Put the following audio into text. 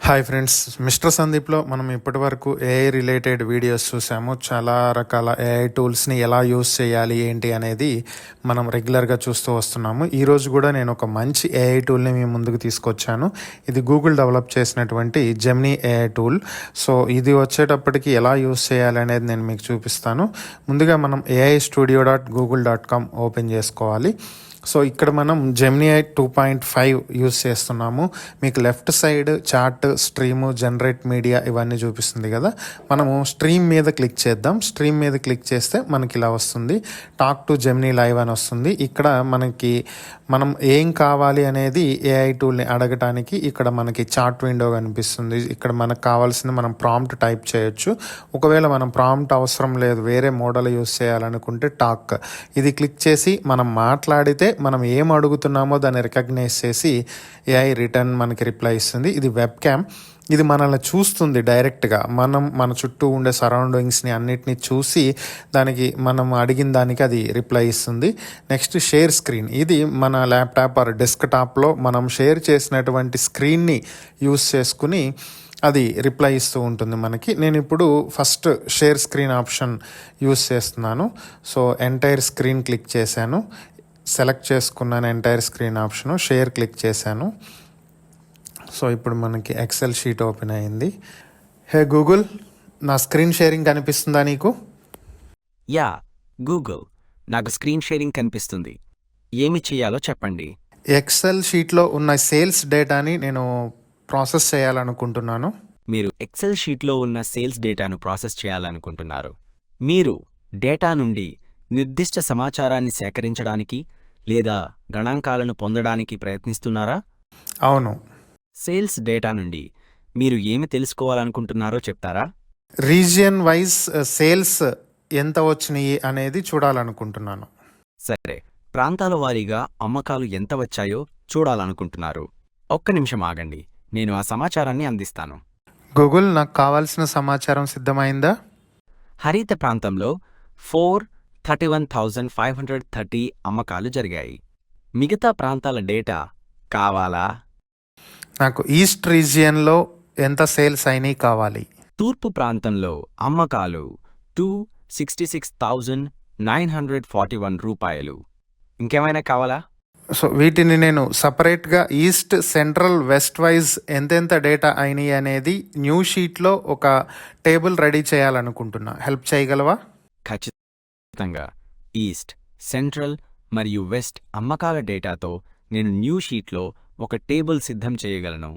Hi friends, mister సందీప్లో మనం ఇప్పటివరకు AI related videos చూసాము. చాలా రకాల ఏఐ టూల్స్ని ఎలా యూస్ చేయాలి ఏంటి అనేది మనం రెగ్యులర్గా చూస్తూ వస్తున్నాము. ఈరోజు కూడా నేను ఒక మంచి ఏఐ టూల్ని మీ ముందుకు తీసుకొచ్చాను. ఇది గూగుల్ డెవలప్ చేసినటువంటి జెమినీ ఏఐ టూల్. సో ఇది వచ్చేటప్పటికి ఎలా యూస్ చేయాలి అనేది నేను మీకు చూపిస్తాను. ముందుగా మనం ai studio.google.com ఓపెన్ చేసుకోవాలి. సో ఇక్కడ మనం జెమినీ 2.5 యూస్ చేస్తున్నాము. మీకు left side chart, stream, generate media ఇవన్నీ చూపిస్తుంది కదా. మనము స్ట్రీమ్ మీద క్లిక్ చేద్దాం. స్ట్రీమ్ మీద క్లిక్ చేస్తే మనకి ఇలా వస్తుంది, టాక్ టు జెమినీ లైవ్ అని వస్తుంది. ఇక్కడ మనం ఏం కావాలి అనేది ఏఐ టూల్ని అడగటానికి ఇక్కడ మనకి చార్ట్ విండో కనిపిస్తుంది. ఇక్కడ మనకు కావాల్సింది మనం ప్రాంప్ట్ టైప్ చేయొచ్చు. ఒకవేళ మనం ప్రాంప్ట్ అవసరం లేదు, వేరే మోడల్ యూస్ చేయాలనుకుంటే టాక్ ఇది క్లిక్ చేసి మనం మాట్లాడితే మనం ఏం అడుగుతున్నామో దాన్ని రికగ్నైజ్ చేసి ఏఐ రిటర్న్ మనకి రిప్లై ఇస్తుంది. ఇది వెబ్ క్యామ్. ఇది మనల్ని చూస్తుంది డైరెక్ట్గా. మన చుట్టూ ఉండే సరౌండింగ్స్ని అన్నిటినీ చూసి మనం అడిగిన దానికి అది రిప్లై ఇస్తుంది. Next share screen. ఇది మన ల్యాప్టాప్ ఆర్ డెస్క్టాప్లో మనం షేర్ చేసినటువంటి స్క్రీన్ని యూస్ చేసుకుని అది రిప్లై ఇస్తూ ఉంటుంది మనకి. నేను ఇప్పుడు first share screen option use చేస్తున్నాను. సో ఎంటైర్ స్క్రీన్ క్లిక్ చేశాను, సెలెక్ట్ చేసుకున్నాను entire screen option, share click చేశాను. సో ఇప్పుడు మనకి ఎక్సెల్ షీట్ ఓపెన్ అయింది. హే గూగుల్, నా స్క్రీన్ షేరింగ్ కనిపిస్తుందా నీకు? యా గూగుల్, నాకు స్క్రీన్ షేరింగ్ కనిపిస్తుంది. ఏమి చేయాలో చెప్పండి. ఎక్సెల్ షీట్లో ఉన్న సేల్స్ డేటాని నేను ప్రాసెస్ చేయాలనుకుంటున్నాను. మీరు ఎక్సెల్ షీట్లో ఉన్న సేల్స్ డేటాను ప్రాసెస్ చేయాలనుకుంటున్నారు. మీరు డేటా నుండి నిర్దిష్ట సమాచారాన్ని సేకరించడానికి లేదా గణాంకాలను పొందడానికి ప్రయత్నిస్తున్నారా? అవును. సేల్స్ డేటా నుండి మీరు ఏమి తెలుసుకోవాలనుకుంటున్నారో చెప్తారా? రీజియన్ వైజ్ సేల్స్ ఎంత వచ్చినాయి అనేది చూడాలనుకుంటున్నాను. సరే, ప్రాంతాల వారీగా అమ్మకాలు ఎంత వచ్చాయో చూడాలనుకుంటున్నారు. ఒక్క నిమిషం ఆగండి, నేను ఆ సమాచారాన్ని అందిస్తాను. గూగుల్, నాకు కావాల్సిన సమాచారం సిద్ధమైందా? హరిత ప్రాంతంలో 431,530 అమ్మకాలు జరిగాయి. మిగతా ప్రాంతాల డేటా కావాలా? నాకు ఈస్ట్ రీజియన్లో ఎంత సేల్స్ అయినాయి కావాలి. తూర్పు ప్రాంతంలో అమ్మకాలు 266,941 రూపాయలు. ఇంకేమైనా కావాలా? సో వీటిని నేను సపరేట్గా ఈస్ట్, సెంట్రల్, వెస్ట్ వైజ్ ఎంతెంత డేటా అయినాయి అనేది న్యూ షీట్లో ఒక టేబుల్ రెడీ చేయాలనుకుంటున్నా. హెల్ప్ చేయగలవా? ఖచ్చితంగా. ఈస్ట్, సెంట్రల్ మరియు వెస్ట్ అమ్మకాల డేటాతో నేను న్యూ షీట్లో ఒక టేబుల్ సిద్ధం చేయగలను.